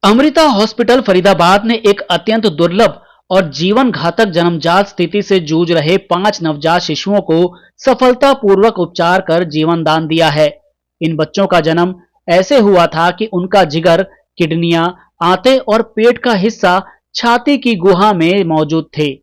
Amrita hospital Faridabad ने एक अत्यंत दुर्लभ और जीवन घातक जन्मजात स्थिति से जूझ रहे 5 नवजात शिशुओं को सफलतापूर्वक उपचार कर जीवन दान दिया है। इन बच्चों का जन्म ऐसे हुआ था कि उनका जिगर, किडनियां, आंतें और पेट का हिस्सा छाती की गुहा में मौजूद थे,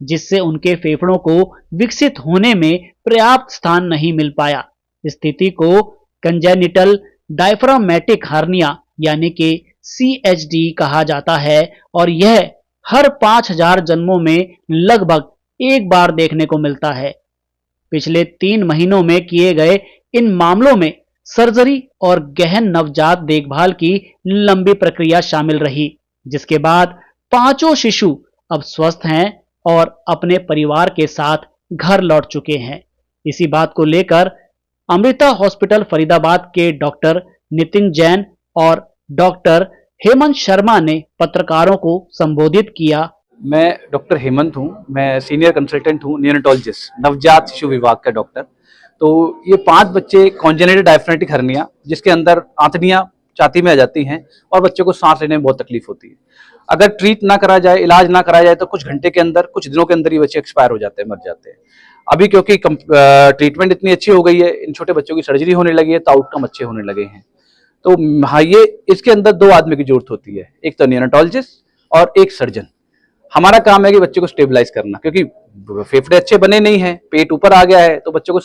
जिससे उनके फेफड़ों को विकसित होने में पर्याप्त स्थान नहीं मिल पाया। स्थिति को कंजेनिटल डायफ्रामेटिक हर्निया यानी कि CHD कहा जाता है और यह हर 5000 जन्मों में लगभग एक बार देखने को मिलता है। पिछले 3 महीनों में किए गए इन मामलों में सर्जरी और गहन नवजात देखभाल की लंबी प्रक्रिया शामिल रही, जिसके बाद पांचों शिशु अब स्वस्थ हैं और अपने परिवार के साथ घर लौट चुके हैं। इसी बात को लेकर अमृता हॉस्पिटल फरीदाबाद के डॉक्टर नितिन जैन और डॉक्टर हेमंत शर्मा ने पत्रकारों को संबोधित किया। मैं डॉक्टर हेमंत हूँ, मैं सीनियर कंसल्टेंट हूँ, नियोनेटोलॉजिस्ट, नवजात शिशु विभाग का डॉक्टर। तो ये 5 बच्चे कॉन्जेनिटल डायफ्रामेटिक हर्निया, जिसके अंदर आंतड़ियां छाती में आ जाती हैं और बच्चों को सांस लेने में बहुत तकलीफ होती है। अगर ट्रीट ना करा जाए, इलाज ना कराया जाए तो कुछ घंटे के अंदर, कुछ दिनों के अंदर ये बच्चे एक्सपायर हो जाते हैं, मर जाते हैं। अभी क्योंकि ट्रीटमेंट इतनी अच्छी हो गई है, इन छोटे बच्चों की सर्जरी होने लगी है तो आउटकम अच्छे होने लगे हैं। तो हाँ, ये इसके अंदर 2 आदमी की जरूरत होती है, एक तो नियोनेटोलॉजिस्ट और एक सर्जन। हमारा काम है कि बच्चे को स्टेबलाइज करना, क्योंकि फेफड़े अच्छे बने नहीं हैं, पेट ऊपर आ गया है तो बच्चों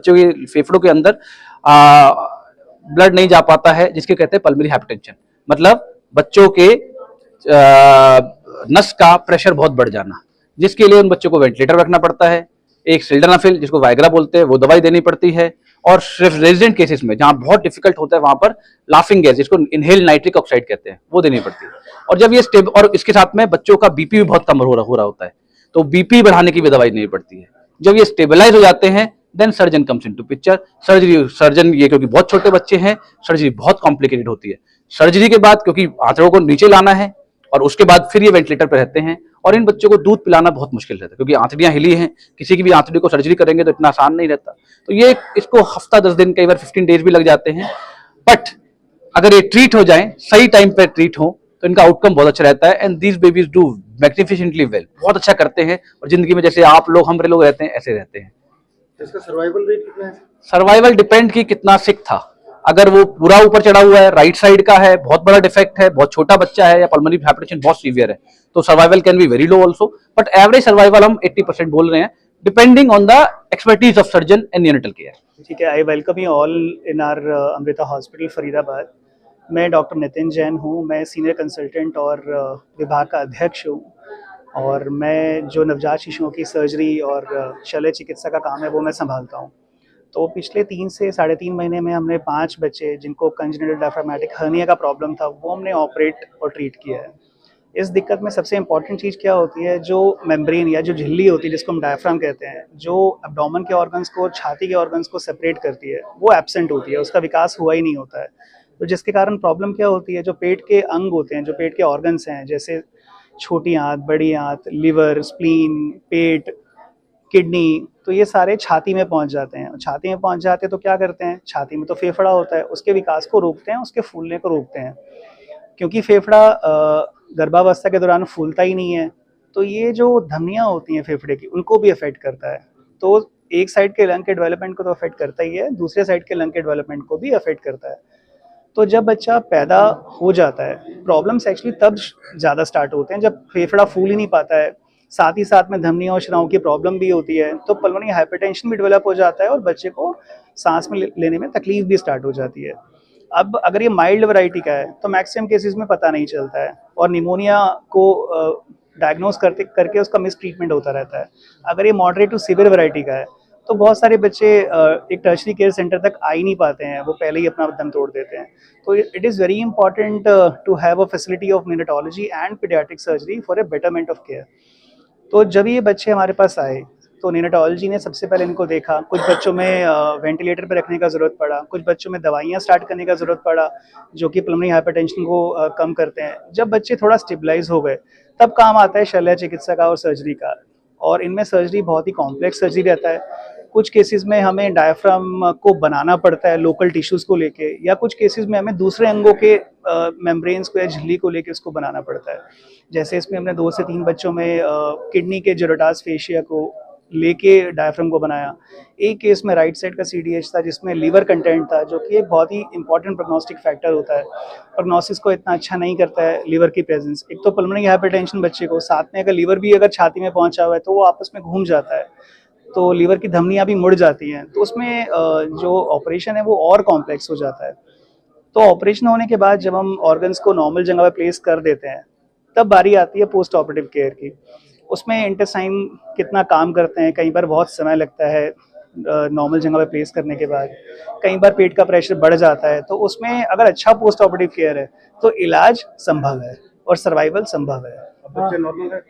के फेफड़ों के अंदर ब्लड नहीं जा पाता है, जिसके कहते हैं पल्मोनरी हाइपरटेंशन। मतलब बच्चों के नस का प्रेशर बहुत बढ़ जाना, जिसके लिए उन बच्चों को वेंटिलेटर रखना पड़ता है। एक सिल्डेनाफिल, जिसको वाइग्रा बोलते हैं, वो दवाई देनी पड़ती है। और सिर्फ रेजिडेंट केसेस में, जहां बहुत डिफिकल्ट होता है, वहां पर लाफिंग गैस, जिसको इनहेल नाइट्रिक ऑक्साइड कहते हैं, वो देनी पड़ती है। और जब ये और इसके साथ में बच्चों का बीपी भी बहुत कम हो रहा होता है, तो बीपी बढ़ाने की भी दवाई देनी पड़ती है। जब ये स्टेबलाइज हो जाते हैं, then surgeon comes into picture. Surgeon ये, क्योंकि बहुत छोटे बच्चे हैं, सर्जरी बहुत कॉम्प्लिकेटेड होती है। सर्जरी के बाद क्योंकि आंतड़ों को नीचे लाना है और उसके बाद फिर ये वेंटिलेटर पर रहते हैं, और इन बच्चों को दूध पिलाना बहुत मुश्किल रहता है, क्योंकि आंतड़ियां हिली हैं। किसी की भी आंतड़ी को सर्जरी करेंगे तो इतना आसान नहीं रहता। तो ये इसको हफ्ता 10 दिन, कई बार 15 डेज भी लग जाते हैं। बट अगर ये ट्रीट हो जाए, सही टाइम पे ट्रीट हो, तो इनका आउटकम बहुत अच्छा रहता है। And these babies do magnificently well, बहुत अच्छा करते हैं और जिंदगी में जैसे आप लोग, हम लोग रहते हैं, ऐसे रहते हैं। इसका सर्वाइवल रेट कितना है? सर्वाइवल डिपेंड की कितना सिक था। अगर वो पूरा ऊपर चढ़ा हुआ है, राइट साइड का है, बहुत बड़ा डिफेक्ट है, बहुत छोटा बच्चा है, या पल्मोनरी हाइपरटेंशन बहुत सीवियर है, तो survival can be very low also. But average survival हम 80% बोल रहे हैं, depending on the expertise of surgeon and neonatal care. ठीक है, I welcome you all in our Amrita hospital Faridabad. मैं डॉक्टर नितिन जैन हूँ, मैं सीनियर कंसल्टेंट और विभाग का अध्यक्ष हूँ, और मैं जो नवजात शिशुओं की सर्जरी और शल्य चिकित्सा का काम है वो मैं संभालता हूँ। तो पिछले 3 से 3.5 महीने में हमने 5 बच्चे जिनको कंजेनिटल डायफ्रामेटिक हर्निया का प्रॉब्लम था, वो हमने ऑपरेट और ट्रीट किया है। इस दिक्कत में सबसे इम्पॉर्टेंट चीज़ क्या होती है, जो मेम्ब्रेन या जो झिल्ली होती है, जिसको हम डायफ्राम कहते हैं, जो एब्डोमेन के ऑर्गन्स को, छाती के ऑर्गन्स को सेपरेट करती है, वो एब्सेंट होती है, उसका विकास हुआ ही नहीं होता है। तो जिसके कारण प्रॉब्लम क्या होती है, जो पेट के अंग होते हैं, जो पेट के ऑर्गन्स हैं, जैसे छोटी आंत, बड़ी आंत, लिवर, स्प्लीन, पेट, किडनी, तो ये सारे छाती में पहुंच जाते हैं। छाती में पहुंच जाते हैं तो क्या करते हैं, छाती में तो फेफड़ा होता है, उसके विकास को रोकते हैं, उसके फूलने को रोकते हैं। क्योंकि फेफड़ा गर्भावस्था के दौरान फूलता ही नहीं है, तो ये जो धमनियाँ होती हैं फेफड़े की, उनको भी अफेक्ट करता है। तो एक साइड के लंग के डेवलपमेंट को तो अफेक्ट करता ही है, दूसरे साइड के लंग के डेवलपमेंट को भी अफेक्ट करता है। तो जब बच्चा पैदा हो जाता है, प्रॉब्लम्स एक्चुअली तब ज़्यादा स्टार्ट होते हैं जब फेफड़ा फूल ही नहीं पाता है, साथ ही साथ में धमनियों और शिराओं की प्रॉब्लम भी होती है, तो पल्मोनरी हाइपरटेंशन भी डेवलप हो जाता है और बच्चे को सांस में लेने में तकलीफ भी स्टार्ट हो जाती है। अब अगर ये माइल्ड वैरायटी का है तो मैक्सिमम केसेस में पता नहीं चलता है और निमोनिया को डायग्नोस करके उसका मिस ट्रीटमेंट होता रहता है। अगर ये मॉडरेट टू सीवियर वैरायटी का है तो बहुत सारे बच्चे एक टर्शरी केयर सेंटर तक आ ही नहीं पाते हैं, वो पहले ही अपना दम तोड़ देते हैं। तो it is very important to have a facility of neonatology and paediatric surgery for a betterment of care. तो जब ये बच्चे हमारे पास आए तो नियोनेटोलॉजी ने सबसे पहले इनको देखा, कुछ बच्चों में वेंटिलेटर पर रखने का ज़रूरत पड़ा, कुछ बच्चों में दवाइयाँ स्टार्ट करने का ज़रूरत पड़ा जो कि पल्मोनरी हाइपरटेंशन को कम करते हैं। जब बच्चे थोड़ा स्टेबलाइज हो गए तब काम आता है शल्य चिकित्सा का और सर्जरी का, और इनमें सर्जरी बहुत ही कॉम्प्लेक्स सर्जरी रहता है। कुछ केसेस में हमें डायफ्राम को बनाना पड़ता है लोकल टिश्यूज़ को लेके, या कुछ केसेस में हमें दूसरे अंगों के मेम्ब्रेन्स को या झिल्ली को लेके उसको बनाना पड़ता है। जैसे इसमें हमने 2 से 3 बच्चों में किडनी के जेरोटास फेशिया को लेके डायफ्राम को बनाया। एक केस में राइट साइड का सीडीएच था जिसमें लीवर कंटेंट था, जो कि एक बहुत ही इंपॉर्टेंट प्रोग्नोस्टिक फैक्टर होता है। प्रोग्नोसिस को इतना अच्छा नहीं करता है लीवर की प्रेजेंस। एक तो पल्मोनरी हाइपरटेंशन बच्चे को, साथ में अगर लीवर भी अगर छाती में पहुंचा हुआ है तो वो आपस में घूम जाता है, तो लीवर की धमनियां भी मुड़ जाती हैं, तो उसमें जो ऑपरेशन है वो और कॉम्प्लेक्स हो जाता है। तो ऑपरेशन होने के बाद जब हम ऑर्गन्स को नॉर्मल जगह पे प्लेस कर देते हैं, तब बारी आती है पोस्ट ऑपरेटिव केयर की। उसमें इंटेस्टाइन कितना काम करते हैं, कई बार बहुत समय लगता है नॉर्मल जगह पे प्लेस करने के बाद, कई बार पेट का प्रेशर बढ़ जाता है, तो उसमें अगर अच्छा पोस्ट ऑपरेटिव केयर है तो इलाज संभव है और सर्वाइवल संभव है। बच्चे नॉर्मल है,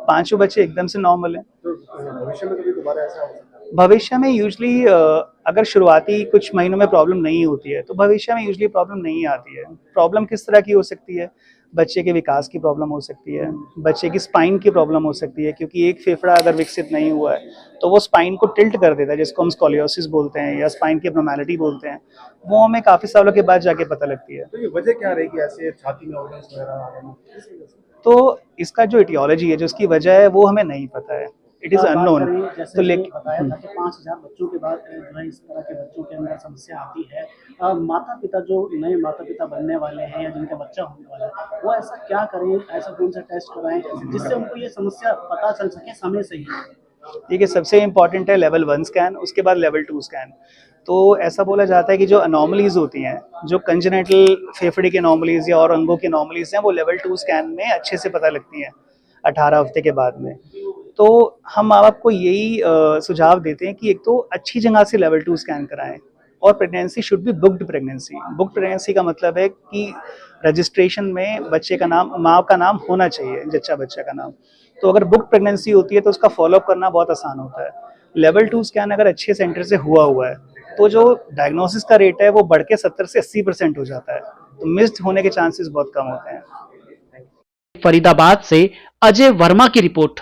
5 बच्चे एकदम से नॉर्मल हैं। तो भविष्य में कभी दोबारा ऐसा हो सकता है? भविष्य में यूजली अगर शुरुआती कुछ महीनों में प्रॉब्लम नहीं होती है तो भविष्य में यूजली प्रॉब्लम नहीं आती है। प्रॉब्लम किस तरह की हो सकती है? बच्चे के विकास की प्रॉब्लम हो सकती है, बच्चे की स्पाइन की प्रॉब्लम हो सकती है, क्योंकि एक फेफड़ा अगर विकसित नहीं हुआ है तो वो स्पाइन को टिल्ट कर देता है, जिसको हम स्कोलियोसिस बोलते हैं या स्पाइन की एब्नॉर्मैलिटी बोलते हैं। वो हमें काफ़ी सालों के बाद जाके पता लगती है। तो ये वजह क्या रहेगी ऐसे छाती में ऑर्गन्स वगैरह आ जाना, किस वजह से? तो इसका जो इटियोलॉजी है, जो इसकी वजह है, वो हमें नहीं पता है। It is unknown. जैसे तो तो बताया था कि 5000 बच्चों के बाद जो है इस तरह के बच्चों के अंदर समस्या आती है। माता पिता जो नए माता पिता बनने वाले हैं या जिनका बच्चा होने वाला है, वो ऐसा क्या करें, ऐसा कौन सा टेस्ट कराएं जिससे उनको ये समस्या पता चल सके समय से ही? देखिए, सबसे इम्पॉर्टेंट है लेवल 1 स्कैन, उसके बाद लेवल 2 स्कैन। तो ऐसा बोला जाता है कि जो अनोमलीज होती हैं, जो कंजेनिटल फेफड़े के अनोमलीज या और अंगों के अनोमलीज हैं, वो लेवल 2 स्कैन में अच्छे से पता लगती हैं 18 हफ्ते के बाद में। तो हम माँ बाप को यही सुझाव देते हैं कि एक तो अच्छी जगह से लेवल 2 स्कैन कराएं, और pregnancy should be booked pregnancy. Booked pregnancy का मतलब है कि रजिस्ट्रेशन में बच्चे का नाम, माँ का नाम होना चाहिए, जच्चा बच्चा का नाम। तो अगर बुक प्रेगनेंसी होती है तो उसका फॉलोअप करना बहुत आसान होता है। लेवल 2 स्कैन अगर अच्छे सेंटर से हुआ है तो जो डायग्नोसिस का रेट है वो बढ़ के 70 से 80% हो जाता है, तो मिस्ड होने के चांसेस बहुत कम होते हैं। फरीदाबाद से अजय वर्मा की रिपोर्ट।